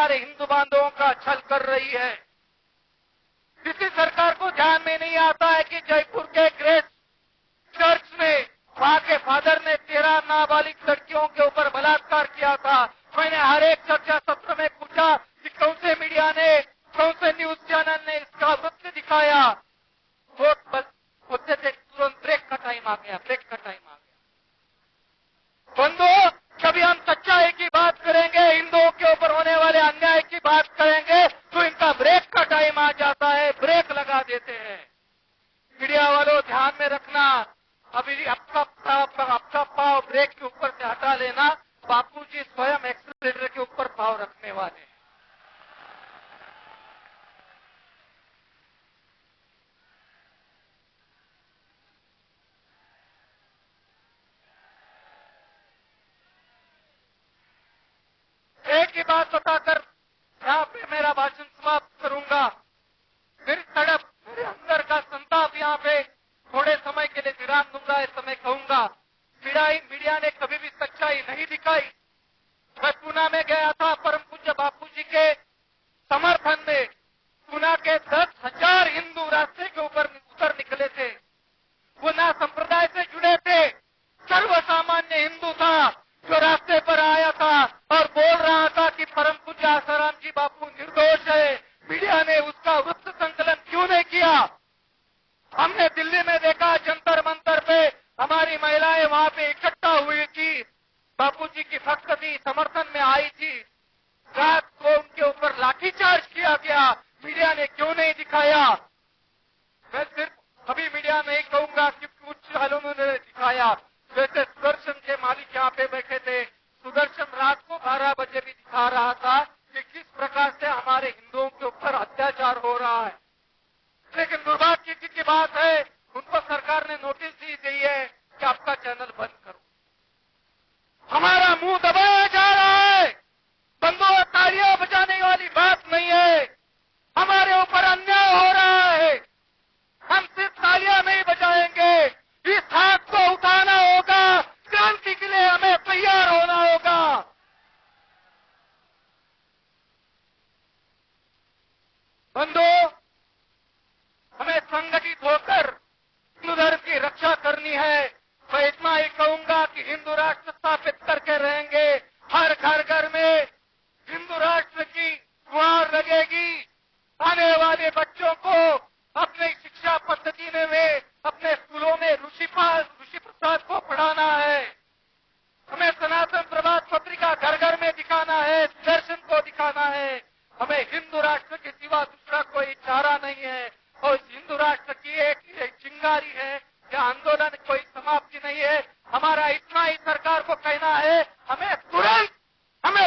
हमारे हिंदू बांधवों का छल कर रही है। किसी सरकार को ध्यान में नहीं आता है कि जयपुर के ग्रेस चर्च में वहां के फादर ने 13 नाबालिग लड़कियों के ऊपर बलात्कार किया था। मैंने हर एक चर्चा सत्र में पूछा कि कौन से मीडिया ने, कौन से न्यूज चैनल ने इसका वृत्त दिखाया। वो बस होते थे तुरंत ब्रेक का टाइम आ गया, ब्रेक का टाइम आ गया। बंधुओं, कभी हम सच्चाई की बात करेंगे, हिंदुओं के ऊपर होने वाले अन्याय की बात करेंगे तो इनका ब्रेक का टाइम आ जाता है, ब्रेक लगा देते हैं। मीडिया वालों ध्यान में रखना, अभी आपका पाव ब्रेक के ऊपर से हटा लेना, बापूजी स्वयं एक्सीलरेटर के ऊपर पाव रखने वाले हैं। एक ही बात बताकर यहाँ पे मेरा भाषण समाप्त करूंगा। मेरी तड़प, मेरे अंदर का संताप यहाँ पे थोड़े समय के लिए विराम दूंगा। इस समय कहूंगा, मीडिया ने कभी भी सच्चाई नहीं दिखाई। मैं पूना में गया था परम पूज्य बापूजी के समर्थन में। पूना के 10,000 हिंदू रास्ते के ऊपर उतर निकले थे। वो ना संप्रदाय से जुड़े थे, सर्वसामान्य हिंदू था जो रास्ते पर आया था और बोल रहा था कि परम पूज्य आसाराम जी बापू निर्दोष है। मीडिया ने उसका वृत्त संकलन क्यों नहीं किया? हमने दिल्ली में देखा, जंतर मंतर पे हमारी महिलाएं वहां पे इकट्ठा हुई थी, बापूजी की भक्ति समर्थन में आई थी। रात को उनके ऊपर लाठीचार्ज किया गया, मीडिया ने क्यों नहीं दिखाया? मैं सिर्फ अभी मीडिया नहीं कहूंगा कि कुछ वालों ने दिखाया। वैसे सुदर्शन के मालिक यहाँ पे बैठे थे, सुदर्शन रात को 12 बजे भी दिखा रहा था कि किस प्रकार से हमारे हिंदुओं के ऊपर अत्याचार हो रहा है। लेकिन दुर्भाग्य की बात है, उनको सरकार ने नोटिस दी गई है कि आपका चैनल बंद करो। हमारा मुंह दबाया जा रहा है। बंदूक तालियां बजाने वाली बात नहीं है, हमारे ऊपर अन्याय हो रहा है। हम सिर्फ तालियां नहीं बजाएंगे, इस हाथ को उठाना होगा, क्रांति के लिए हमें तैयार होना होगा। बंधुओं, हमें संगठित होकर हिंदू धर्म की रक्षा करनी है। मैं इतना ही कहूंगा कि हिंदू राष्ट्र स्थापित करके रहेंगे। हर घर घर में हिंदू राष्ट्र की गुहार लगेगी। आने वाले बच्चों को अपनी शिक्षा पद्धति में अपने स्कूलों में ऋषि प्रसाद को पढ़ाना है। हमें सनातन प्रभात पत्रिका घर घर में दिखाना है, दर्शन को दिखाना है। हमें हिंदू राष्ट्र के सिवा दूसरा कोई चारा नहीं है और इस हिंदू राष्ट्र की एक चिंगारी है, या आंदोलन कोई समाप्ति नहीं है। हमारा इतना ही सरकार को कहना है, हमें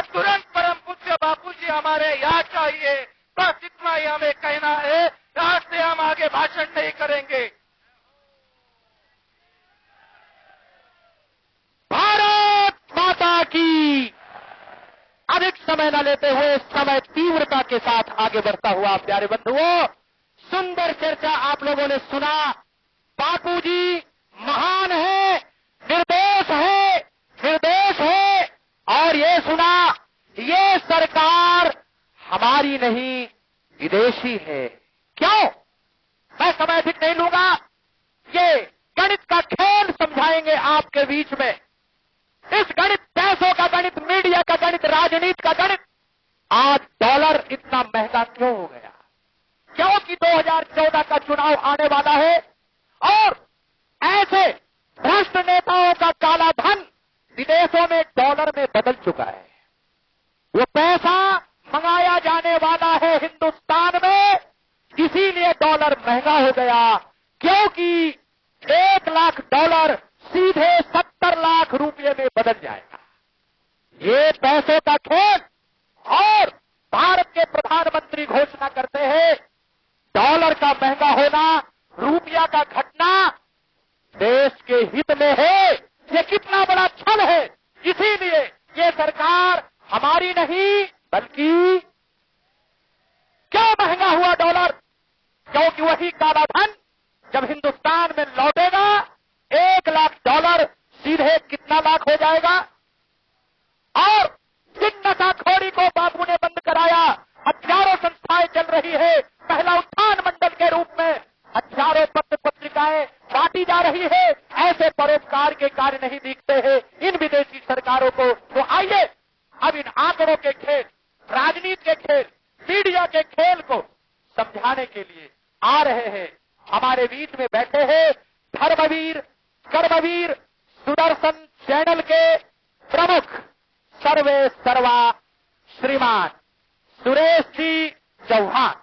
तुरंत परम पूज्य बापूजी हमारे यहाँ चाहिए। बस इतना ही हमें कहना है, आज से हम आगे भाषण नहीं करेंगे। भारत माता की। अधिक समय न लेते हुए समय तीव्रता के साथ आगे बढ़ता हुआ प्यारे बंधुओं, सुंदर चर्चा आप लोगों ने सुना। बापूजी महान है, निर्दोष है और ये सुना, ये सरकार हमारी नहीं विदेशी है। क्यों? मैं समय अधिक नहीं लूंगा, ये गणित का खेल समझाएंगे आपके बीच में। इस गणित, पैसों का गणित, मीडिया का गणित, राजनीति का गणित। आज डॉलर इतना महंगा क्यों हो गया? क्योंकि 2014 का चुनाव आने वाला है और ऐसे भ्रष्ट नेताओं का काला धन विदेशों में डॉलर में बदल चुका है। वो पैसा मंगाया जाने वाला है हिंदुस्तान में, इसीलिए डॉलर महंगा हो गया। क्योंकि 1 लाख डॉलर सीधे 70 लाख रुपये में बदल जाएगा। ये पैसों का खेल। और भारत के प्रधानमंत्री घोषणा करते हैं डॉलर का महंगा होना, रुपया का घटना देश के हित में है। ये कितना बड़ा छल है। इसीलिए ये सरकार हमारी नहीं, बल्कि क्यों महंगा हुआ डॉलर? क्योंकि वही काला धन जब हिंदुस्तान में लौटेगा, 1 लाख डॉलर सीधे कितना लाख हो जाएगा। और जिन नशाखोरी को बापू ने बंद कराया, आंकड़ों के खेल, राजनीति के खेल, मीडिया के खेल को समझाने के लिए आ रहे हैं। हमारे बीच में बैठे हैं धर्मवीर, कर्मवीर, सुदर्शन चैनल के प्रमुख सर्वे सर्वा श्रीमान सुरेश जी चौहान।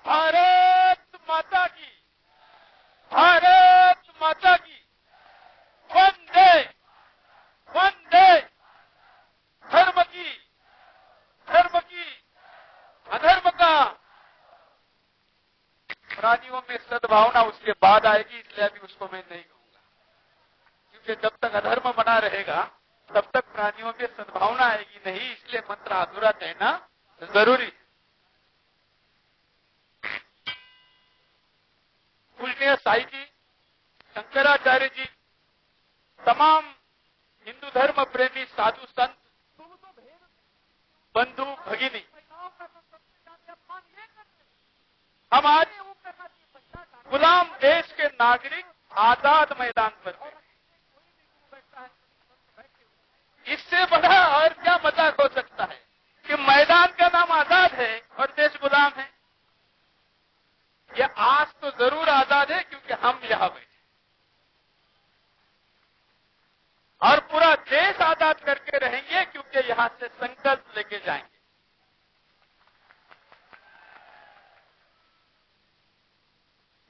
भारत माता की, भारत माता की, वंदे वंदे। धर्म की, अधर्म का। प्राणियों में सद्भावना उसके बाद आएगी, इसलिए अभी उसको मैं नहीं कहूंगा, क्योंकि जब तक अधर्म बना रहेगा तब तक प्राणियों में सद्भावना आएगी नहीं, इसलिए मंत्र अधूरा कहना जरूरी है। पूजनीय साई जी, शंकराचार्य जी, तमाम हिंदू धर्म प्रेमी साधु संत, बंधु भगिनी, हम आज गुलाम देश के नागरिक आजाद मैदान पर हैं। इससे बड़ा और क्या मजाक हो सकता है कि मैदान का नाम आजाद है और देश गुलाम है। यह आज तो जरूर आजाद है क्योंकि हम यहां बैठे, और पूरा देश आजाद करके रहेंगे क्योंकि यहां से संकल्प लेके जाएंगे।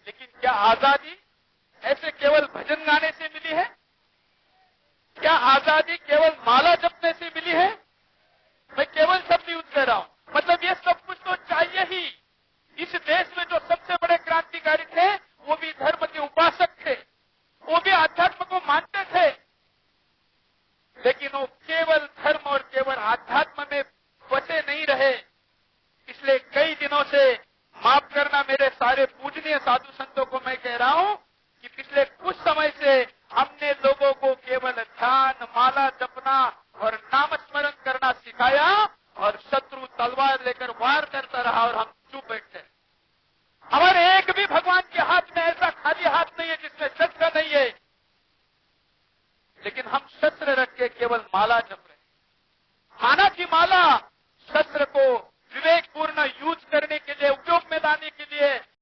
लेकिन क्या आजादी ऐसे केवल भजन गाने से मिली है? क्या आजादी केवल माला जपने से मिली है? मैं केवल शब्द यूज कर रहा हूं, मतलब ये सब कुछ तो चाहिए ही। इस देश में जो सबसे बड़े क्रांतिकारी थे वो भी धर्म के उपासक थे, वो भी अध्यात्म को मानते थे, लेकिन वो केवल धर्म और केवल आध्यात्म में फंसे नहीं रहे। इसलिए कई दिनों से, माफ करना मेरे सारे पूजनीय साधु संतों को मैं कह रहा हूं कि पिछले कुछ समय से हमने लोगों को केवल ध्यान, माला जपना और नामस्मरण करना सिखाया, और शत्रु तलवार लेकर वार करता रहा और हम चुप बैठते हैं। हमारे एक भी भगवान के हाथ में ऐसा खाली हाथ नहीं है जिसमें शस्त्र नहीं है, लेकिन हम शस्त्र रख के केवल माला जप रहे हैं। माना कि माला शस्त्र को विवेकपूर्ण यूज करने के लिए, उपयोग में लाने के लिए